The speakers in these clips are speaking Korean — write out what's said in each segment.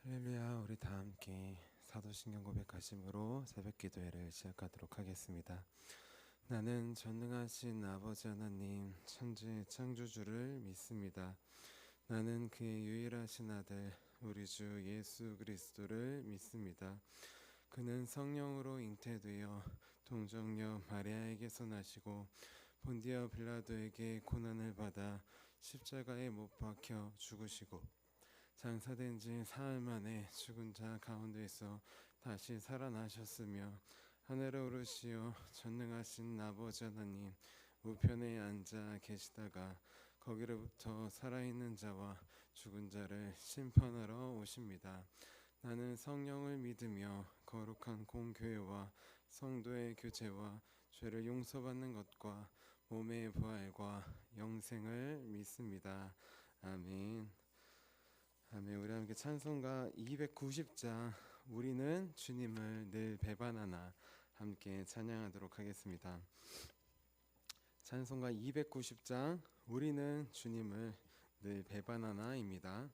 할렐루야. 우리 다 함께 사도신경 고백하심으로 새벽 기도회를 시작하도록 하겠습니다. 나는 전능하신 아버지 하나님 천지 창조주를 믿습니다. 나는 그의 유일하신 아들 우리 주 예수 그리스도를 믿습니다. 그는 성령으로 잉태되어 동정녀 마리아에게서 나시고 본디아 빌라도에게 고난을 받아 십자가에 못 박혀 죽으시고 장사된 지 사흘 만에 죽은 자 가운데서 다시 살아나셨으며 하늘에 오르시어 전능하신 아버지 하나님 우편에 앉아 계시다가 거기로부터 살아있는 자와 죽은 자를 심판하러 오십니다. 나는 성령을 믿으며 거룩한 공교회와 성도의 교제와 죄를 용서받는 것과 몸의 부활과 영생을 믿습니다. 아멘. 아멘. 우리 함께 찬송가 290장 우리는 주님을 늘 배반하나 함께 찬양하도록 하겠습니다. 찬송가 290장 우리는 주님을 늘 배반하나입니다.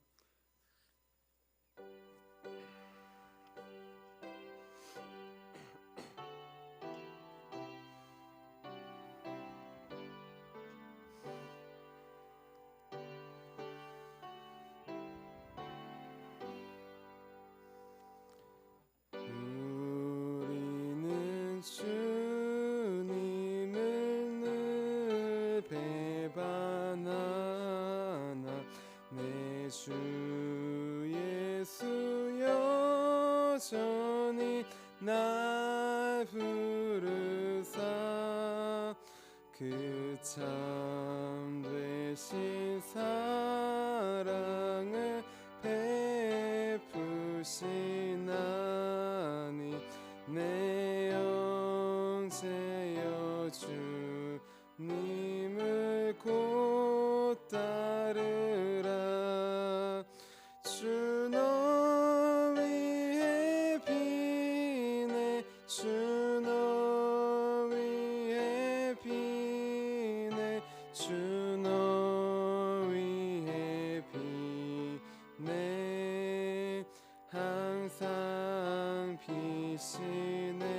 주님을 늘 배반하나 내 주 예수 여전히 날 부르사 그 참 되신 사랑을 베푸시나니 내 영제여 주님을 곧 따르라. 주 너 위에 비네 주 너 위에 비네 주 너 위에 비네 항상 비시네.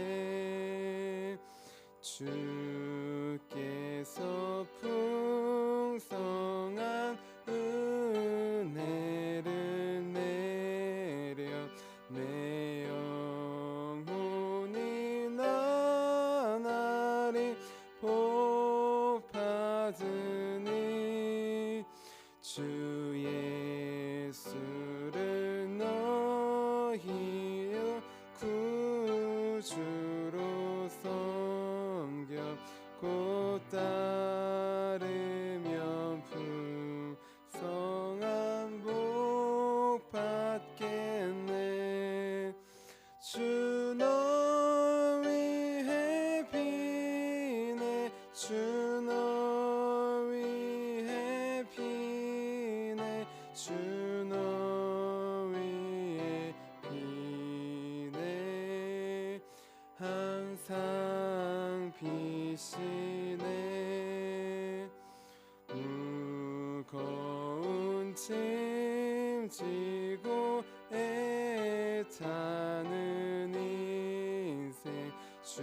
주께서 풍성한 은혜를 내려 내 영혼이 나날이 복 받으니 주 예수를 너희의 구주로 섬겨 곧 따르면 풍성한 복 받겠네. 주 너 위에 비네 주 너 위에 비네 주 너 위에 비네 항상 비시네. 무거운 짐 지고 애타는 인생 주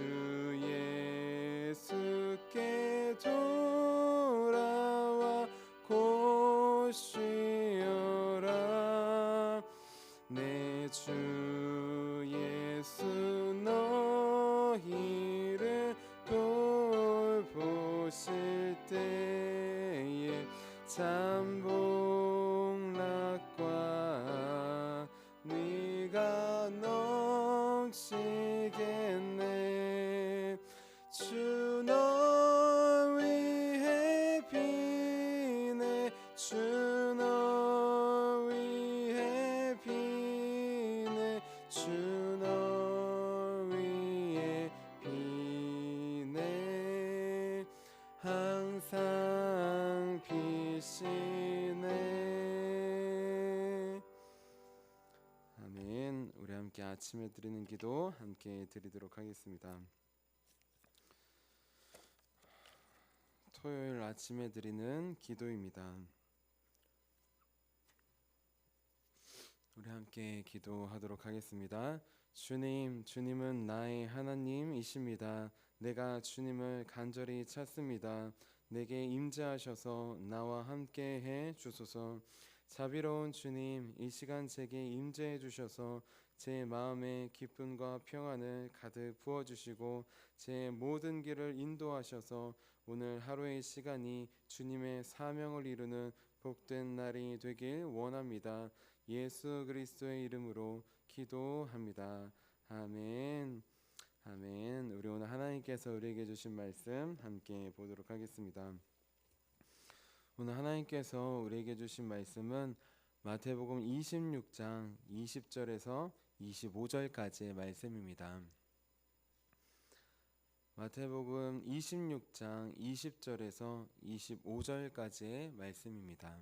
예수께 돌아와 곧 쉬어라. 내 주 예수 너희를 돌보실 때에 참 복락과 네가 넘치겠네. 주 너 위에 비네 주 너 위에 비네 주 너 위에 비네 항상 비시네. 아멘. 우리 함께 아침에 드리는 기도 함께 드리도록 하겠습니다. 토요일 아침에 드리는 기도입니다. 우리 함께 기도하도록 하겠습니다. 주님, 주님은 나의 하나님이십니다. 내가 주님을 간절히 찾습니다. 내게 임재하셔서 나와 함께 해 주소서. 자비로운 주님, 이 시간 제게 임재해 주셔서 제 마음에 기쁨과 평안을 가득 부어 주시고 제 모든 길을 인도하셔서 오늘 하루의 시간이 주님의 사명을 이루는 복된 날이 되길 원합니다. 예수 그리스도의 이름으로 기도합니다. 아멘. 아멘. 우리 오늘 하나님께서 우리에게 주신 말씀 함께 보도록 하겠습니다. 오늘 하나님께서 우리에게 주신 말씀은 마태복음 26장 20절에서 25절까지의 말씀입니다. 마태복음 26장 20절에서 25절까지의 말씀입니다.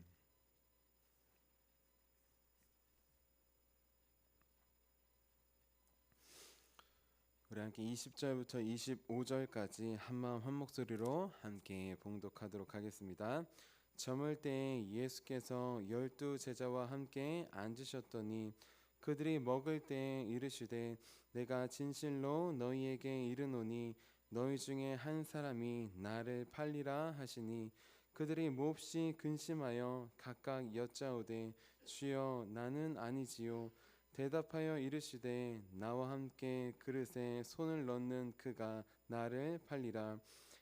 우리 함께 20절부터 25절까지 한마음 한목소리로 함께 봉독하도록 하겠습니다. 저물 때에 예수께서 12 제자와 함께 앉으셨더니 그들이 먹을 때에 이르시되 내가 진실로 너희에게 이르노니 너희 중에 한 사람이 나를 팔리라 하시니 그들이 몹시 근심하여 각각 여짜오되 주여 나는 아니지요. 대답하여 이르시되 나와 함께 그릇에 손을 넣는 그가 나를 팔리라.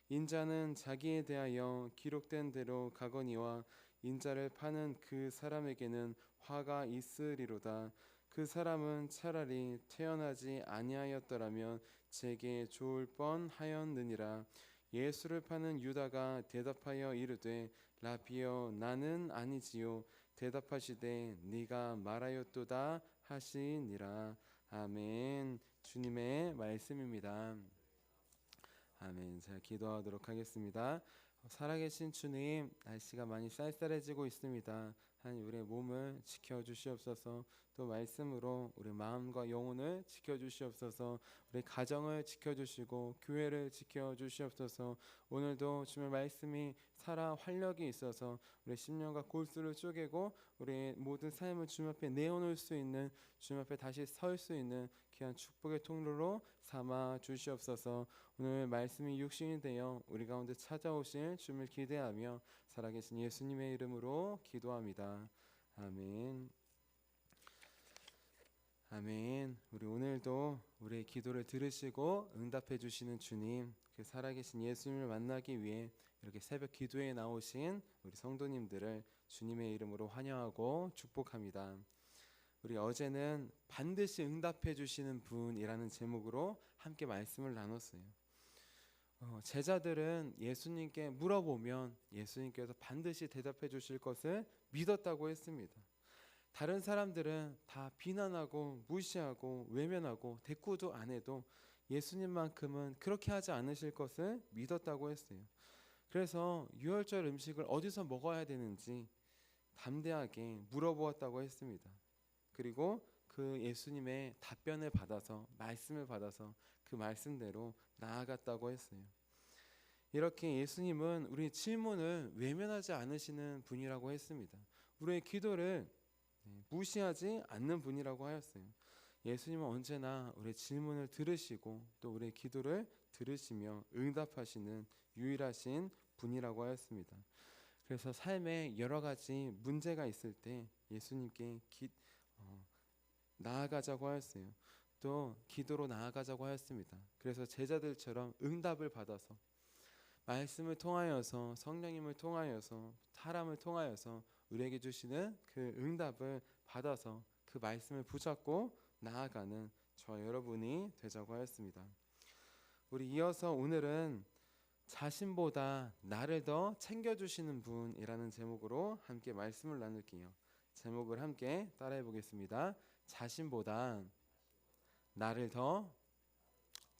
인자는 자기에 대하여 기록된 대로 가거니와 인자를 파는 그 사람에게는 화가 있으리로다. 그 사람은 차라리 태어나지 아니하였더라면 제게 좋을 뻔하였느니라. 예수를 파는 유다가 대답하여 이르되 라비여 나는 아니지요. 대답하시되 네가 말하였도다 하시니라. 아멘. 주님의 말씀입니다. 아멘. 제가 기도하도록 하겠습니다. 살아계신 주님, 날씨가 많이 쌀쌀해지고 있습니다. 하나님 우리의 몸을 지켜주시옵소서. 또 말씀으로 우리 마음과 영혼을 지켜주시옵소서. 우리 가정을 지켜주시고 교회를 지켜주시옵소서. 오늘도 주님의 말씀이 살아 활력이 있어서 우리 심령과 골수를 쪼개고 우리의 모든 삶을 주님 앞에 내어놓을 수 있는, 주님 앞에 다시 설 수 있는 귀한 축복의 통로로 삼아 주시옵소서. 오늘 말씀이 육신이 되어 우리 가운데 찾아오실 주님을 기대하며 살아계신 예수님의 이름으로 기도합니다. 아멘. 아멘. 우리 오늘도 우리의 기도를 들으시고 응답해 주시는 주님, 그 살아계신 예수님을 만나기 위해 이렇게 새벽 기도에 나오신 우리 성도님들을 주님의 이름으로 환영하고 축복합니다. 우리 어제는 반드시 응답해 주시는 분이라는 제목으로 함께 말씀을 나눴어요. 제자들은 예수님께 물어보면 예수님께서 반드시 대답해 주실 것을 믿었다고 했습니다. 다른 사람들은 다 비난하고 무시하고 외면하고 대꾸도 안 해도 예수님만큼은 그렇게 하지 않으실 것을 믿었다고 했어요. 그래서 유월절 음식을 어디서 먹어야 되는지 담대하게 물어보았다고 했습니다. 그리고 그 예수님의 답변을 받아서, 말씀을 받아서 그 말씀대로 나아갔다고 했어요. 이렇게 예수님은 우리의 질문을 외면하지 않으시는 분이라고 했습니다. 우리의 기도를 무시하지 않는 분이라고 하였어요. 예수님은 언제나 우리의 질문을 들으시고 또 우리의 기도를 들으시며 응답하시는 유일하신 분이라고 하였습니다. 그래서 삶에 여러 가지 문제가 있을 때 예수님께 나아가자고 하였어요. 또 기도로 나아가자고 하였습니다. 그래서 제자들처럼 응답을 받아서 말씀을 통하여서, 성령님을 통하여서, 사람을 통하여서 우리에게 주시는 그 응답을 받아서 그 말씀을 붙잡고 나아가는 저와 여러분이 되자고 하였습니다. 우리 이어서 오늘은 자신보다 나를 더 챙겨주시는 분이라는 제목으로 함께 말씀을 나눌게요. 제목을 함께 따라해 보겠습니다. 자신보다 나를 더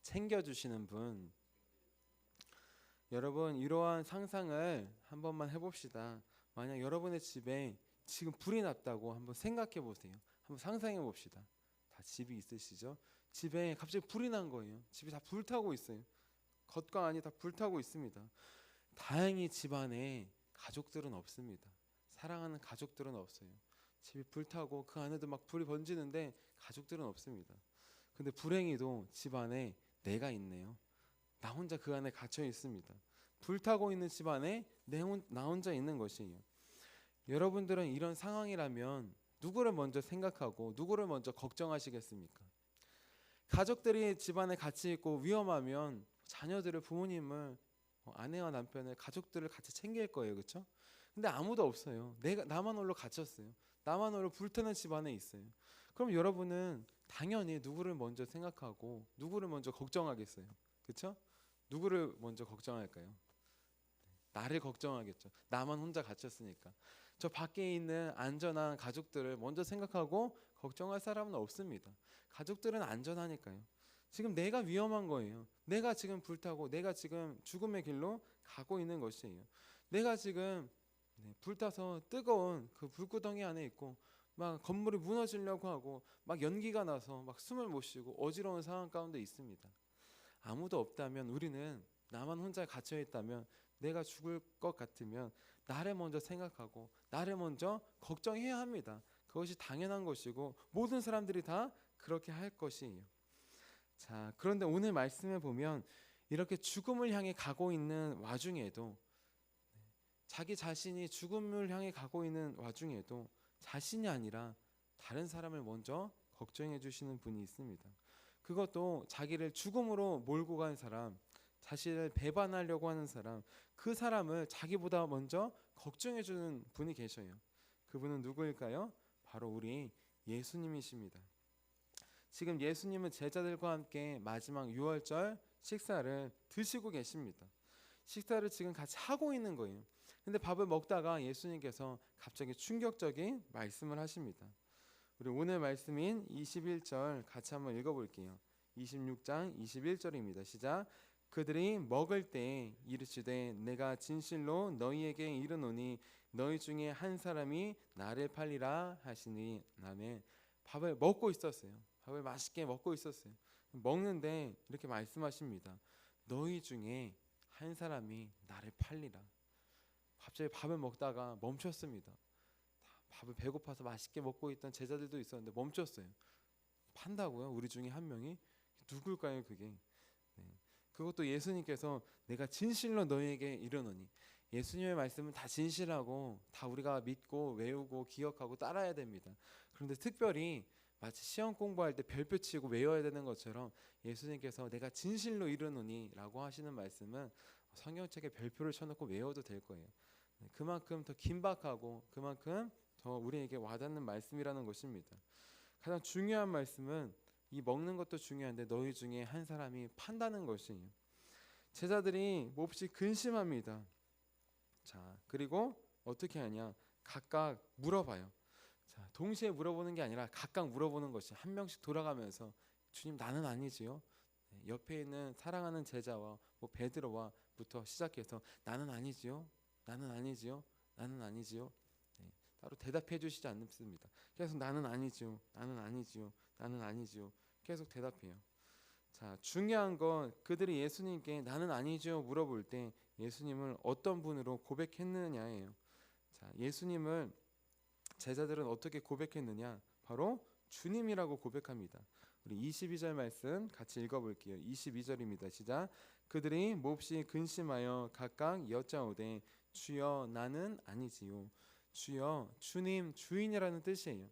챙겨주시는 분. 여러분, 이러한 상상을 한 번만 해봅시다. 만약 여러분의 집에 지금 불이 났다고 한번 생각해 보세요. 한번 상상해 봅시다. 다 집이 있으시죠? 집에 갑자기 불이 난 거예요. 집이 다 불타고 있어요. 겉과 안이 다 불타고 있습니다. 다행히 집안에 가족들은 없습니다. 사랑하는 가족들은 없어요. 집이 불타고 그 안에도 막 불이 번지는데 가족들은 없습니다. 근데 불행히도 집 안에 내가 있네요. 나 혼자 그 안에 갇혀 있습니다. 불타고 있는 집 안에 나 혼자 있는 것이에요. 여러분들은 이런 상황이라면 누구를 먼저 생각하고 누구를 먼저 걱정하시겠습니까? 가족들이 집안에 같이 있고 위험하면 자녀들을, 부모님을, 아내와 남편을, 가족들을 같이 챙길 거예요. 그렇죠? 근데 아무도 없어요. 나만 홀로 갇혔어요. 나만 홀로 불타는 집안에 있어요. 그럼 여러분은 당연히 누구를 먼저 생각하고 누구를 먼저 걱정하겠어요. 그렇죠? 누구를 먼저 걱정할까요? 나를 걱정하겠죠. 나만 혼자 갇혔으니까. 저 밖에 있는 안전한 가족들을 먼저 생각하고 걱정할 사람은 없습니다. 가족들은 안전하니까요. 지금 내가 위험한 거예요. 내가 지금 불타고 내가 지금 죽음의 길로 가고 있는 것이에요. 내가 지금 불타서 뜨거운 그 불구덩이 안에 있고 막 건물이 무너지려고 하고 막 연기가 나서 막 숨을 못 쉬고 어지러운 상황 가운데 있습니다. 아무도 없다면, 우리는 나만 혼자 갇혀 있다면, 내가 죽을 것 같으면 나를 먼저 생각하고 나를 먼저 걱정해야 합니다. 그것이 당연한 것이고 모든 사람들이 다 그렇게 할 것이에요. 자, 그런데 오늘 말씀을 보면 이렇게 죽음을 향해 가고 있는 와중에도, 자기 자신이 죽음을 향해 가고 있는 와중에도 자신이 아니라 다른 사람을 먼저 걱정해 주시는 분이 있습니다. 그것도 자기를 죽음으로 몰고 간 사람, 자신을 배반하려고 하는 사람, 그 사람을 자기보다 먼저 걱정해 주는 분이 계셔요. 그분은 누구일까요? 바로 우리 예수님이십니다. 지금 예수님은 제자들과 함께 마지막 유월절 식사를 드시고 계십니다. 식사를 지금 같이 하고 있는 거예요. 근데 밥을 먹다가 예수님께서 갑자기 충격적인 말씀을 하십니다. 우리 오늘 말씀인 21절 같이 한번 읽어볼게요. 26장 21절입니다. 시작. 그들이 먹을 때 이르시되 내가 진실로 너희에게 이르노니 너희 중에 한 사람이 나를 팔리라 하시니. 아멘. 밥을 먹고 있었어요. 밥을 맛있게 먹고 있었어요. 먹는데 이렇게 말씀하십니다. 너희 중에 한 사람이 나를 팔리라. 갑자기 밥을 먹다가 멈췄습니다. 밥을 배고파서 맛있게 먹고 있던 제자들도 있었는데 멈췄어요. 판다고요? 우리 중에 한 명이? 누굴까요 그게? 그것도 예수님께서 내가 진실로 너희에게 이르노니. 예수님의 말씀은 다 진실하고 다 우리가 믿고 외우고 기억하고 따라야 됩니다. 그런데 특별히 마치 시험 공부할 때 별표 치고 외워야 되는 것처럼 예수님께서 내가 진실로 이르노니 라고 하시는 말씀은 성경책에 별표를 쳐놓고 외워도 될 거예요. 그만큼 더 긴박하고 그만큼 더 우리에게 와닿는 말씀이라는 것입니다. 가장 중요한 말씀은 이 먹는 것도 중요한데 너희 중에 한 사람이 판다는 것이에요. 제자들이 몹시 근심합니다. 자, 그리고 어떻게 하냐? 각각 물어봐요. 자, 동시에 물어보는 게 아니라 각각 물어보는 것이, 한 명씩 돌아가면서 주님 나는 아니지요? 옆에 있는 사랑하는 제자와 베드로와부터 시작해서 나는 아니지요? 나는 아니지요? 나는 아니지요? 따로 대답해 주시지 않습니다. 계속 나는 아니지요. 나는 아니지요. 나는 아니지요. 계속 대답해요. 자, 중요한 건 그들이 예수님께 나는 아니지요 물어볼 때 예수님을 어떤 분으로 고백했느냐예요. 자, 예수님을 제자들은 어떻게 고백했느냐? 바로 주님이라고 고백합니다. 우리 22절 말씀 같이 읽어볼게요. 22절입니다. 시작. 그들이 몹시 근심하여 각각 여짜오되 주여 나는 아니지요. 주여, 주님, 주인이라는 뜻이에요.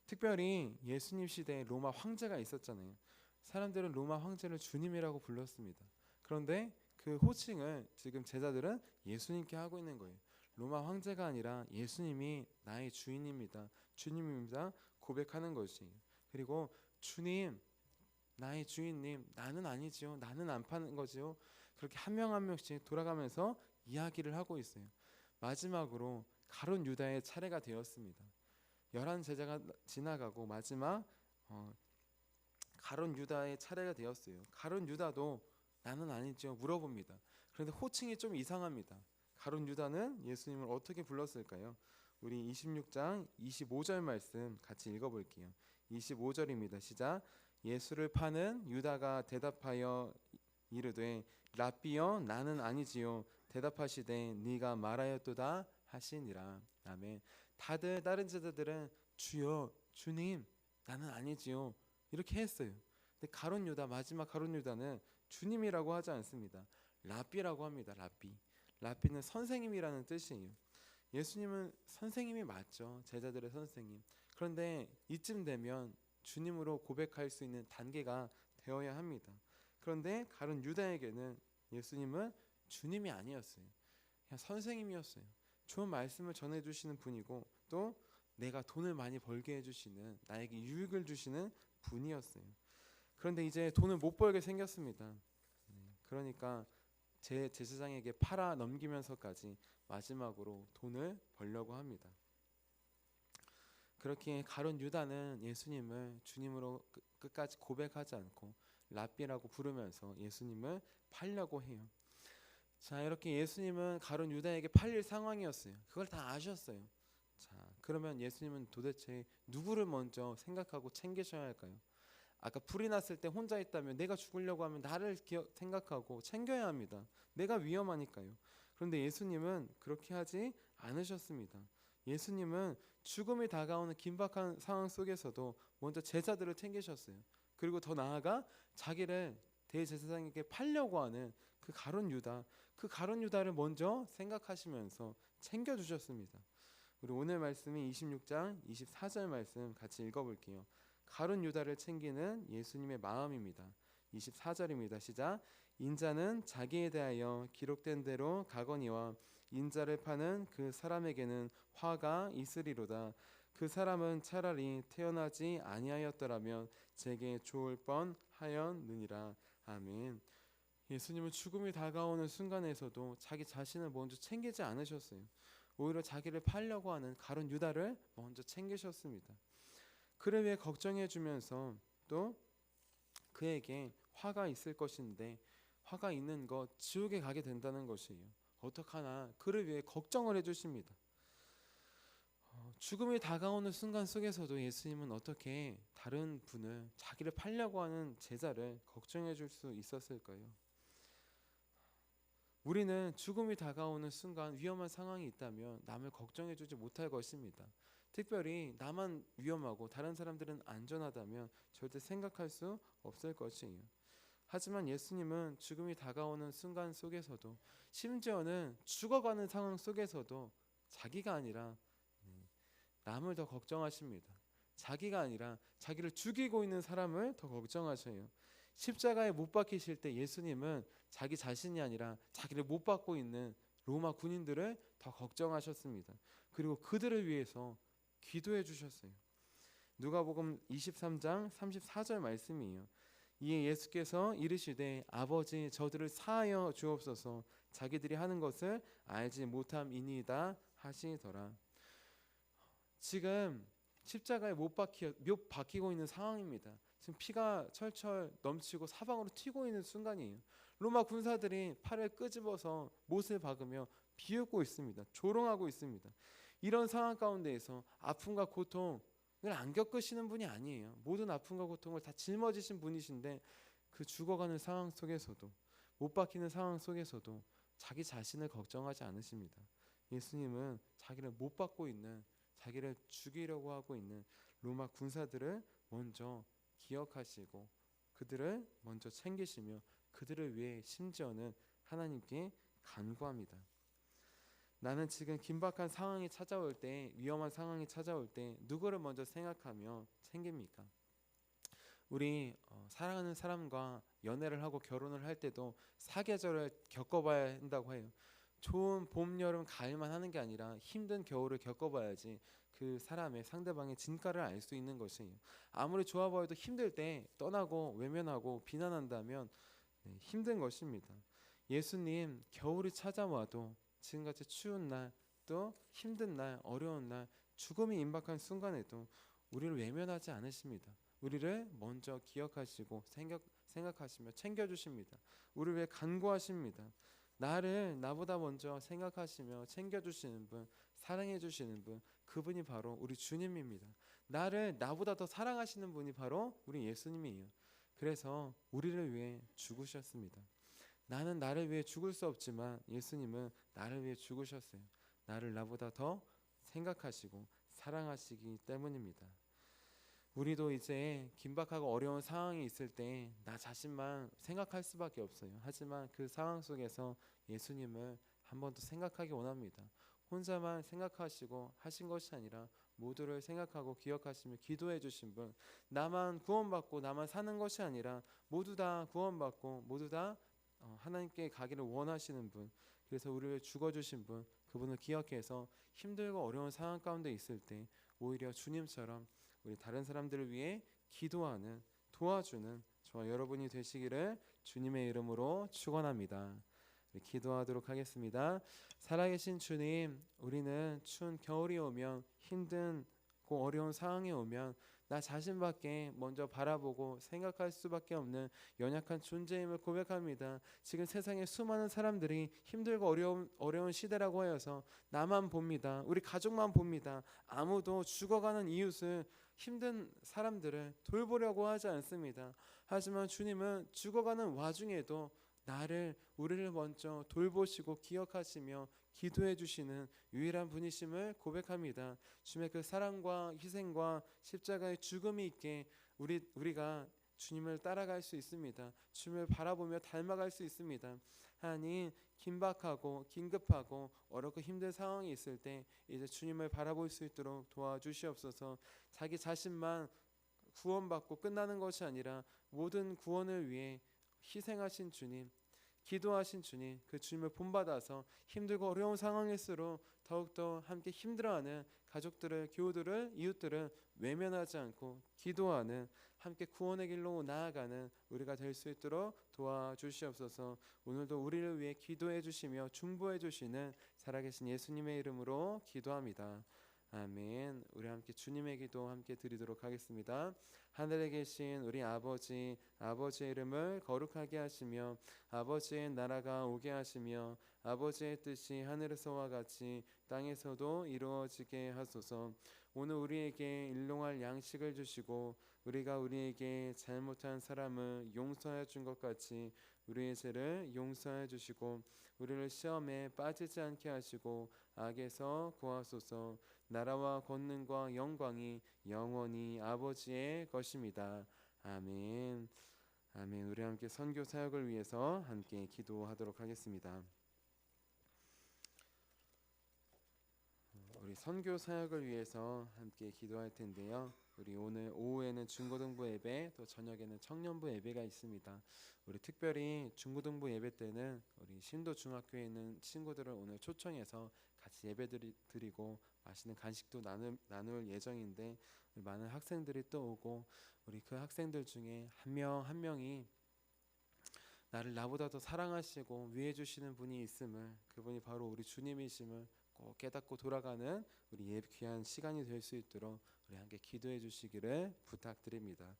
특별히 예수님 시대에 로마 황제가 있었잖아요. 사람들은 로마 황제를 주님이라고 불렀습니다. 그런데 그 호칭을 지금 제자들은 예수님께 하고 있는 거예요. 로마 황제가 아니라 예수님이 나의 주인입니다. 주님입니다. 고백하는 것이에요. 그리고 주님, 나의 주인님, 나는 아니지요. 나는 안 파는 거지요. 그렇게 한 명 한 명씩 돌아가면서 이야기를 하고 있어요. 마지막으로 가룟 유다의 차례가 되었습니다. 11 제자가 지나가고 마지막 가룟 유다의 차례가 되었어요. 가룟 유다도 나는 아니죠 물어봅니다. 그런데 호칭이 좀 이상합니다. 가룟 유다는 예수님을 어떻게 불렀을까요? 우리 26장 25절 말씀 같이 읽어볼게요. 25절입니다. 시작. 예수를 파는 유다가 대답하여 이르되 랍비여 나는 아니지요. 대답하시되 네가 말하였도다 하시니라. 아멘. 다들 다른 제자들은 주여, 주님, 나는 아니지요. 이렇게 했어요. 근데 가룟 유다, 마지막 가룟 유다는 주님이라고 하지 않습니다. 랍비라고 합니다. 랍비. 랍비는 선생님이라는 뜻이에요. 예수님은 선생님이 맞죠. 제자들의 선생님. 그런데 이쯤 되면 주님으로 고백할 수 있는 단계가 되어야 합니다. 그런데 가룟 유다에게는 예수님은 주님이 아니었어요. 그냥 선생님이었어요. 좋은 말씀을 전해주시는 분이고 또 내가 돈을 많이 벌게 해주시는, 나에게 유익을 주시는 분이었어요. 그런데 이제 돈을 못 벌게 생겼습니다. 그러니까 제 제사장에게 팔아 넘기면서까지 마지막으로 돈을 벌려고 합니다. 그렇게 가룟 유다는 예수님을 주님으로 끝까지 고백하지 않고 랍비라고 부르면서 예수님을 팔려고 해요. 자, 이렇게 예수님은 가룟 유다에게 팔릴 상황이었어요. 그걸 다 아셨어요. 자, 그러면 예수님은 도대체 누구를 먼저 생각하고 챙기셔야 할까요? 아까 불이 났을 때 혼자 있다면 내가 죽으려고 하면 나를 생각하고 챙겨야 합니다. 내가 위험하니까요. 그런데 예수님은 그렇게 하지 않으셨습니다. 예수님은 죽음이 다가오는 긴박한 상황 속에서도 먼저 제자들을 챙기셨어요. 그리고 더 나아가 자기를 대제사장에게 팔려고 하는 그 가룟 유다, 그 가룟 유다를 먼저 생각하시면서 챙겨주셨습니다. 우리 오늘 말씀이 26장 24절 말씀 같이 읽어볼게요. 가룟 유다를 챙기는 예수님의 마음입니다. 24절입니다. 시작. 인자는 자기에 대하여 기록된 대로 가거니와 인자를 파는 그 사람에게는 화가 있으리로다. 그 사람은 차라리 태어나지 아니하였더라면 제게 좋을 뻔하였느니라. 아멘. 예수님은 죽음이 다가오는 순간에서도 자기 자신을 먼저 챙기지 않으셨어요. 오히려 자기를 팔려고 하는 가룟 유다를 먼저 챙기셨습니다. 그를 위해 걱정해 주면서 또 그에게 화가 있을 것인데 화가 있는 것, 지옥에 가게 된다는 것이에요. 어떡하나 그를 위해 걱정을 해주십니다. 죽음이 다가오는 순간 속에서도 예수님은 어떻게 다른 분을, 자기를 팔려고 하는 제자를 걱정해 줄 수 있었을까요? 우리는 죽음이 다가오는 순간 위험한 상황이 있다면 남을 걱정해 주지 못할 것입니다. 특별히 나만 위험하고 다른 사람들은 안전하다면 절대 생각할 수 없을 것이에요. 하지만 예수님은 죽음이 다가오는 순간 속에서도, 심지어는 죽어가는 상황 속에서도 자기가 아니라 남을 더 걱정하십니다. 자기가 아니라 자기를 죽이고 있는 사람을 더 걱정하셔요. 십자가에 못 박히실 때 예수님은 자기 자신이 아니라 자기를 못 박고 있는 로마 군인들을 더 걱정하셨습니다. 그리고 그들을 위해서 기도해 주셨어요. 누가복음 23장 34절 말씀이에요. 이에 예수께서 이르시되 아버지 저들을 사하여 주옵소서 자기들이 하는 것을 알지 못함이니이다 하시더라. 지금 십자가에 못 박히고 있는 상황입니다. 지금 피가 철철 넘치고 사방으로 튀고 있는 순간이에요. 로마 군사들이 팔을 끄집어서 못을 박으며 비웃고 있습니다. 조롱하고 있습니다. 이런 상황 가운데에서 아픔과 고통을 안 겪으시는 분이 아니에요. 모든 아픔과 고통을 다 짊어지신 분이신데 그 죽어가는 상황 속에서도, 못 박히는 상황 속에서도 자기 자신을 걱정하지 않으십니다. 예수님은 자기를 못 박고 있는, 자기를 죽이려고 하고 있는 로마 군사들을 먼저 기억하시고 그들을 먼저 챙기시며 그들을 위해 심지어는 하나님께 간구합니다. 나는 지금 긴박한 상황이 찾아올 때, 위험한 상황이 찾아올 때 누구를 먼저 생각하며 챙깁니까? 우리 사랑하는 사람과 연애를 하고 결혼을 할 때도 사계절을 겪어봐야 한다고 해요. 좋은 봄, 여름, 가을만 하는 게 아니라 힘든 겨울을 겪어봐야지 그 사람의, 상대방의 진가를 알 수 있는 것이에요. 아무리 좋아 보여도 힘들 때 떠나고 외면하고 비난한다면 힘든 것입니다. 예수님, 겨울이 찾아와도 지금같이 추운 날, 또 힘든 날, 어려운 날, 죽음이 임박한 순간에도 우리를 외면하지 않으십니다. 우리를 먼저 기억하시고 생각하시며 챙겨주십니다. 우리를 위해 간구하십니다. 나보다 먼저 생각하시며 챙겨주시는 분, 사랑해주시는 분, 그분이 바로 우리 주님입니다. 나보다 더 사랑하시는 분이 바로 우리 예수님이에요. 그래서 우리를 위해 죽으셨습니다. 나는 나를 위해 죽을 수 없지만 예수님은 나를 위해 죽으셨어요. 나보다 더 생각하시고 사랑하시기 때문입니다. 우리도 이제 긴박하고 어려운 상황이 있을 때 나 자신만 생각할 수밖에 없어요. 하지만 그 상황 속에서 예수님을 한 번 더 생각하기 원합니다. 혼자만 생각하시고 하신 것이 아니라 모두를 생각하고 기억하시며 기도해 주신 분, 나만 구원받고 나만 사는 것이 아니라 모두 다 구원받고 모두 다 하나님께 가기를 원하시는 분, 그래서 우리를 죽어주신 분, 그분을 기억해서 힘들고 어려운 상황 가운데 있을 때 오히려 주님처럼 우리 다른 사람들을 위해 기도하는, 도와주는 저와 여러분이 되시기를 주님의 이름으로 축원합니다. 기도하도록 하겠습니다. 살아계신 주님, 우리는 추운 겨울이 오면 힘든고 어려운 상황이 오면 나 자신밖에 먼저 바라보고 생각할 수밖에 없는 연약한 존재임을 고백합니다. 지금 세상에 수많은 사람들이 힘들고 어려운 시대라고 하여서 나만 봅니다. 우리 가족만 봅니다. 아무도 죽어가는 이웃을, 힘든 사람들을 돌보려고 하지 않습니다. 하지만 주님은 죽어가는 와중에도 우리를 먼저 돌보시고 기억하시며 기도해 주시는 유일한 분이심을 고백합니다. 주님의 그 사랑과 희생과 십자가의 죽음이 있게 우리가 주님을 따라갈 수 있습니다. 주님을 바라보며 닮아갈 수 있습니다. 하나님, 긴박하고 긴급하고 어렵고 힘든 상황이 있을 때 이제 주님을 바라볼 수 있도록 도와주시옵소서. 자기 자신만 구원받고 끝나는 것이 아니라 모든 구원을 위해 희생하신 주님, 기도하신 주님, 그 주님을 본받아서 힘들고 어려운 상황일수록 더욱더 함께 힘들어하는 가족들을, 교우들을, 이웃들을 외면하지 않고 기도하는, 함께 구원의 길로 나아가는 우리가 될 수 있도록 도와주시옵소서. 오늘도 우리를 위해 기도해 주시며 중보해 주시는 살아계신 예수님의 이름으로 기도합니다. 아멘. 우리 함께 주님의 기도 함께 드리도록 하겠습니다. 하늘에 계신 우리 아버지, 아버지의 이름을 거룩하게 하시며 아버지의 나라가 오게 하시며 아버지의 뜻이 하늘에서와 같이 땅에서도 이루어지게 하소서. 오늘 우리에게 일용할 양식을 주시고 우리가 우리에게 잘못한 사람을 용서해 준 것 같이 우리의 죄를 용서해 주시고 우리를 시험에 빠지지 않게 하시고 악에서 구하소서. 나라와 권능과 영광이 영원히 아버지의 것입니다. 아멘. 아멘. 우리 함께 선교 사역을 위해서 함께 기도하도록 하겠습니다. 우리 선교 사역을 위해서 함께 기도할 텐데요. 우리 오늘 오후에는 중고등부 예배, 또 저녁에는 청년부 예배가 있습니다. 우리 특별히 중고등부 예배 때는 우리 신도 중학교에 있는 친구들을 오늘 초청해서 같이 예배 드리고 맛있는 간식도 나눌 예정인데 많은 학생들이 또 오고 우리 그 학생들 중에 한 명 한 명이 나보다 더 사랑하시고 위해 주시는 분이 있음을, 그분이 바로 우리 주님이심을 꼭 깨닫고 돌아가는 우리 귀한 시간이 될 수 있도록 우리 함께 기도해 주시기를 부탁드립니다.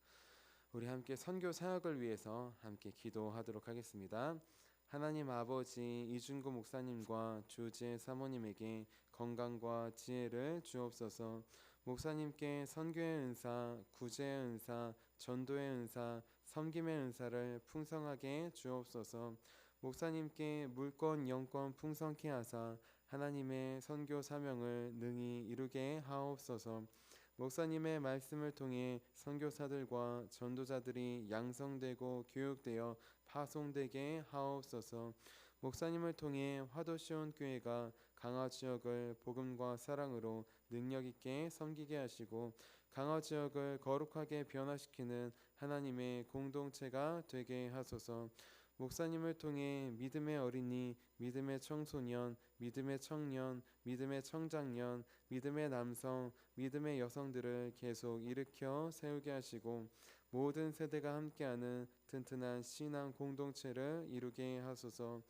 우리 함께 선교 사역을 위해서 함께 기도하도록 하겠습니다. 하나님 아버지, 이준구 목사님과 조지혜 사모님에게 건강과 지혜를 주옵소서. 목사님께 선교의 은사, 구제의 은사, 전도의 은사, 섬김의 은사를 풍성하게 주옵소서. 목사님께 물권 영권 풍성케 하사 하나님의 선교 사명을 능히 이루게 하옵소서. 목사님의 말씀을 통해 선교사들과 전도자들이 양성되고 교육되어 파송되게 하옵소서. 목사님을 통해 화도시온 교회가 강화 지역을 복음과 사랑으로 능력 있게 섬기게 하시고 강화 지역을 거룩하게 변화시키는 하나님의 공동체가 되게 하소서. 목사님을 통해 믿음의 어린이, 믿음의 청소년, 믿음의 청년, 믿음의 청장년, 믿음의 남성, 믿음의 여성들을 계속 일으켜 세우게 하시고 모든 세대가 함께하는 튼튼한 신앙 공동체를 이루게 하소서.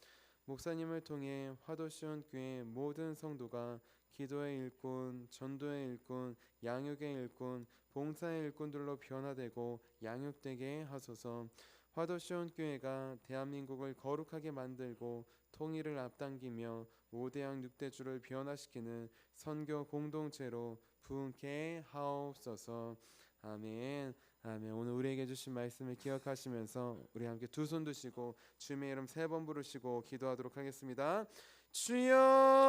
목사님을 통해 화도시온 교회 모든 성도가 기도의 일꾼, 전도의 일꾼, 양육의 일꾼, 봉사의 일꾼들로 변화되고 양육되게 하소서. 화도시온 교회가 대한민국을 거룩하게 만들고 통일을 앞당기며 5대양 6대주를 변화시키는 선교 공동체로 부흥케 하옵소서. 아멘. 아멘. 오늘 우리에게 주신 말씀을 기억하시면서 우리 함께 두 손 드시고 주님의 이름 3번 부르시고 기도하도록 하겠습니다. 주여!